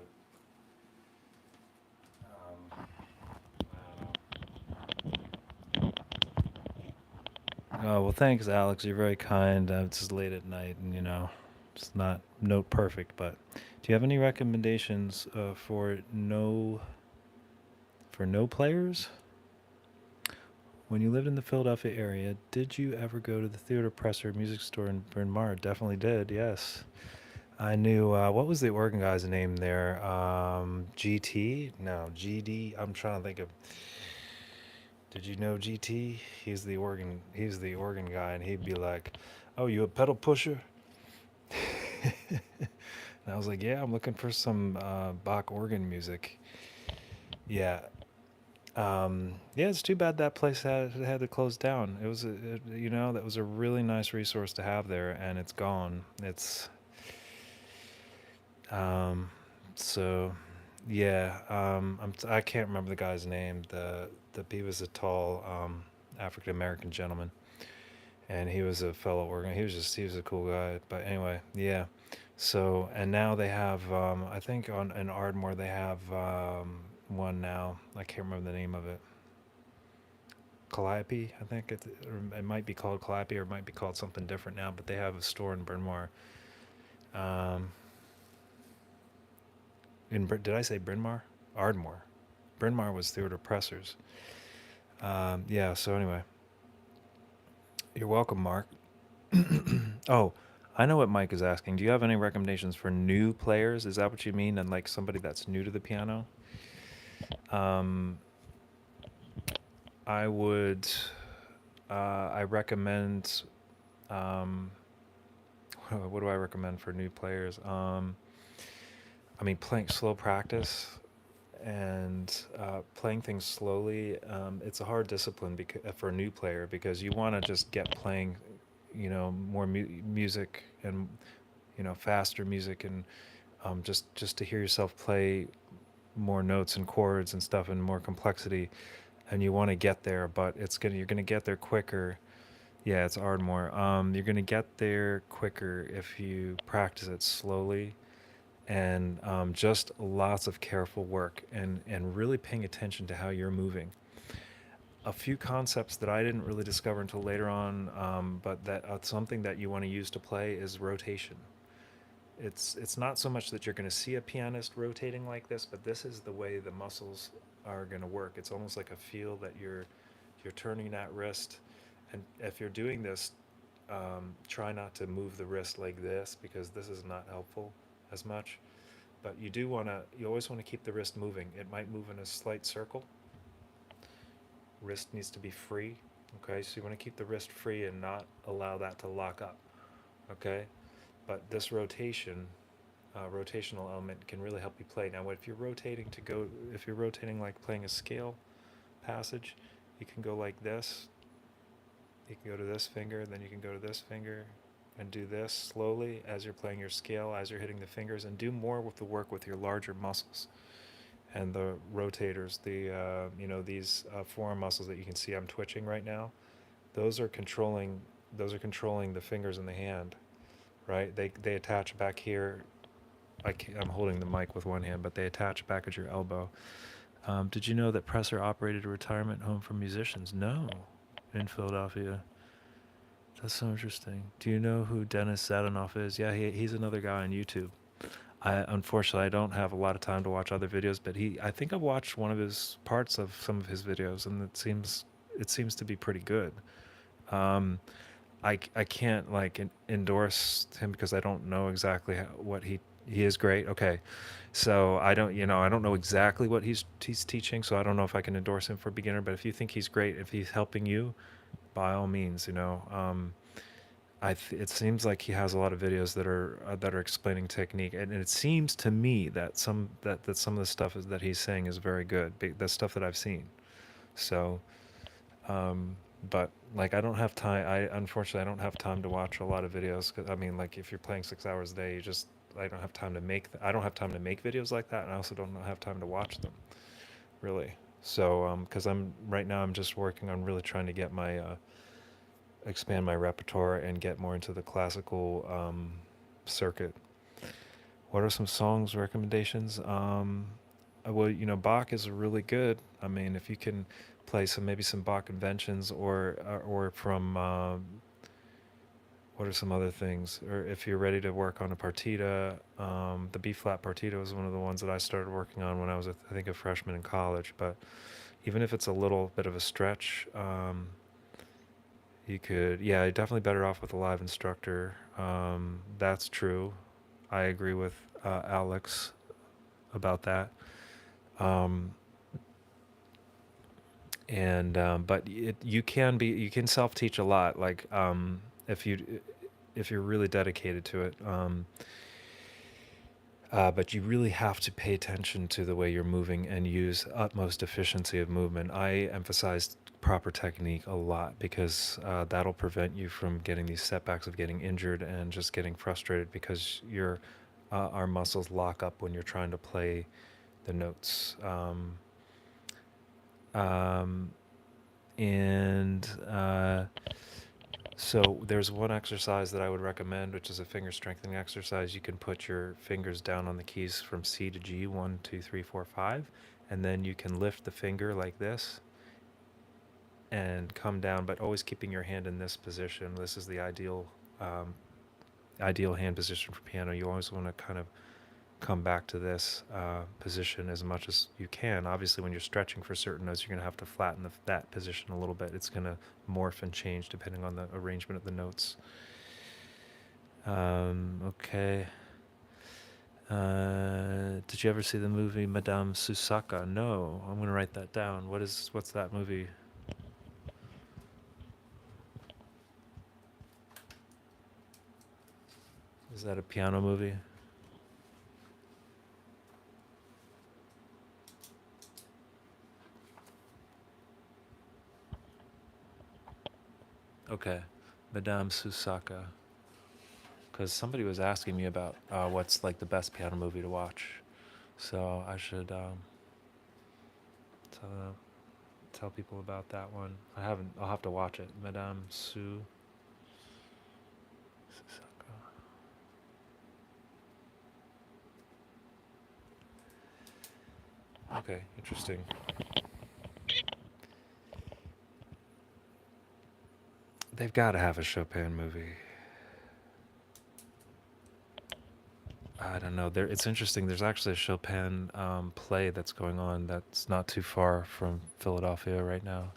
Speaker 1: I don't know. Oh well, thanks, Alex. You're very kind. It's just late at night, and it's not note perfect. But do you have any recommendations for no players? When you lived in the Philadelphia area, did you ever go to the Theodore Presser music store in Bryn Mawr? Definitely did. Yes. I knew, what was the organ guy's name there? GT? No, GD. I'm trying to think of. Did you know GT? He's the organ guy, and he'd be like, "Oh, you a pedal pusher?" And I was like, "Yeah, I'm looking for some Bach organ music." Yeah. Yeah, it's too bad that place had to close down. That was a really nice resource to have there, and it's gone. Um, so, yeah, I can't remember the guy's name. He was a tall African American gentleman, and he was a fellow organ. He was a cool guy. But anyway, yeah. So and now they have I think on in Ardmore they have one now. I can't remember the name of it. Calliope, I think it might be called Calliope or it might be called something different now. But they have a store in Bryn Mawr. Um, did I say Bryn Mawr? Ardmore. Bryn Mawr was Theodore Presser's. Yeah. So anyway, you're welcome, Mark. Oh, I know what Mike is asking. Do you have any recommendations for new players? Is that what you mean? And like somebody that's new to the piano? Um, I would. I recommend. Um, what do I recommend for new players? I mean, playing slow practice and playing things slowly. It's a hard discipline for a new player because you want to just get playing, more music and faster music and just to hear yourself play more notes and chords and stuff and more complexity, and you want to get there, but you're gonna get there quicker. Yeah, it's Ardmore. You're gonna get there quicker if you practice it slowly and just lots of careful work and really paying attention to how you're moving. A few concepts that I didn't really discover until later on, but that something that you want to use to play is rotation. It's not so much that you're going to see a pianist rotating like this, but this is the way the muscles are going to work. It's almost like a feel that you're turning that wrist, and if you're doing this, try not to move the wrist like this because this is not helpful as much. But you always want to keep the wrist moving. It might move in a slight circle. Wrist needs to be free. Okay, so you want to keep the wrist free and not allow that to lock up. Okay, but this rotational element can really help you play. Now, if you're rotating like playing a scale passage, you can go like this. You can go to this finger, then you can go to this finger, and do this slowly as you're playing your scale, as you're hitting the fingers, and do more with the work with your larger muscles and the rotators. These forearm muscles that you can see I'm twitching right now. Those are controlling. The fingers in the hand, right? They attach back here. I'm holding the mic with one hand, but they attach back at your elbow. Did you know that Presser operated a retirement home for musicians? No, in Philadelphia. That's so interesting. Do you know who Dennis Sadanoff is? Yeah, he's another guy on YouTube. Unfortunately I don't have a lot of time to watch other videos, but I think I've watched one of his parts of some of his videos, and it seems to be pretty good. Um, I can't like endorse him because I don't know exactly what he is great. Okay, so I don't know exactly what he's teaching, so I don't know if I can endorse him for beginner. But if you think he's great, if he's helping you, by all means, it seems like he has a lot of videos that are explaining technique, and it seems to me that some of the stuff that he's saying is very good. The stuff that I've seen. So, um, but like I don't have time. Unfortunately I don't have time to watch a lot of videos. 'Cause, I mean, like if you're playing 6 hours a day, I don't have time to make. I don't have time to make videos like that, and I also don't have time to watch them. Really. So, because right now I'm just working on really trying to get my expand my repertoire and get more into the classical circuit. What are some songs recommendations? Well, Bach is really good. I mean, if you can play maybe some Bach conventions, or from what are some other things? Or if you're ready to work on a partita, the B flat partita was one of the ones that I started working on when I was, I think, a freshman in college. But even if it's a little bit of a stretch, you could, yeah, you're definitely better off with a live instructor. That's true. I agree with Alex about that. Um, and but you can self teach a lot. Like if you're really dedicated to it. But you really have to pay attention to the way you're moving and use utmost efficiency of movement. I emphasize proper technique a lot because that'll prevent you from getting these setbacks of getting injured and just getting frustrated because our muscles lock up when you're trying to play the notes. Um, and So there's one exercise that I would recommend, which is a finger strengthening exercise. You can put your fingers down on the keys from C to G, 1, 2, 3, 4, 5, and then you can lift the finger like this and come down, but always keeping your hand in this position. This is the ideal hand position for piano. You always want to kind of come back to this position as much as you can. Obviously, when you're stretching for certain notes, you're going to have to flatten that position a little bit. It's going to morph and change depending on the arrangement of the notes. Okay. Did you ever see the movie Madame Susaka? No. I'm going to write that down. What's that movie? Is that a piano movie? Okay. Madame Susaka. Because somebody was asking me about what's like the best piano movie to watch. So I should tell people about that one. I'll have to watch it. Madame Susaka. Okay, interesting. They've got to have a Chopin movie. I don't know. It's interesting. There's actually a Chopin play that's going on that's not too far from Philadelphia right now.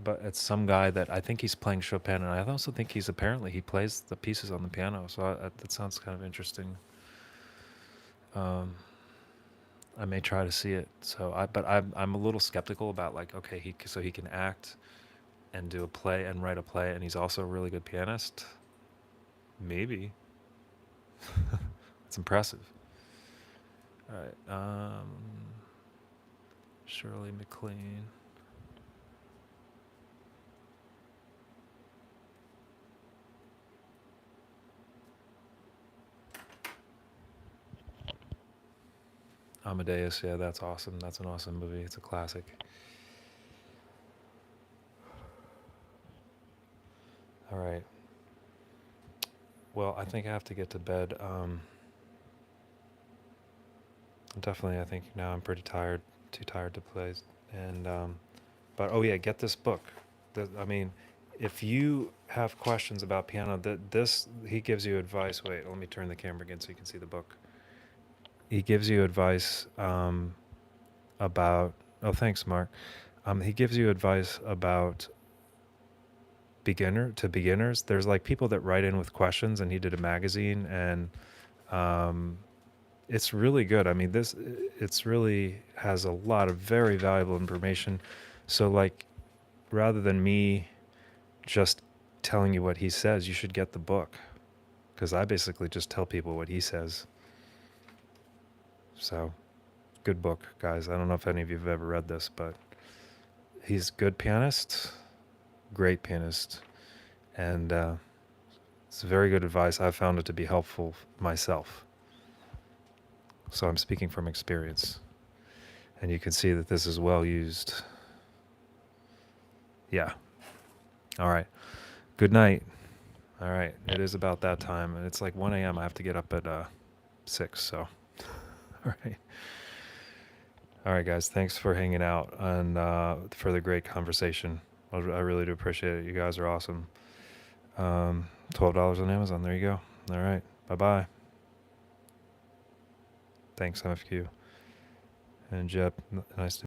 Speaker 1: But it's some guy that I think he's playing Chopin, and I also think he plays the pieces on the piano. So that sounds kind of interesting. I may try to see it. But I'm a little skeptical about like, okay, he can act and do a play and write a play, and he's also a really good pianist. Maybe. It's impressive. All right. Shirley MacLaine. Amadeus, yeah, that's awesome. That's an awesome movie. It's a classic. All right. Well, I think I have to get to bed. Definitely, I think now I'm pretty tired, too tired to play. And but oh yeah, get this book. I mean, if you have questions about piano, he gives you advice. Wait, let me turn the camera again so you can see the book. He gives you advice about. Oh, thanks, Mark. He gives you advice about beginners. There's like people that write in with questions, and he did a magazine, and it's really good. I mean, it's really has a lot of very valuable information. So like, rather than me just telling you what he says, you should get the book, because I basically just tell people what he says. So, good book, guys. I don't know if any of you have ever read this, but he's a good pianist, great pianist, and it's very good advice. I found it to be helpful myself. So I'm speaking from experience. And you can see that this is well used. Yeah. All right. Good night. All right, it is about that time, and it's like 1 a.m. I have to get up at 6. So, all right. All right, guys. Thanks for hanging out and for the great conversation. I really do appreciate it. You guys are awesome. $12 on Amazon. There you go. All right. Bye-bye. Thanks, MFQ. And Jeb, nice to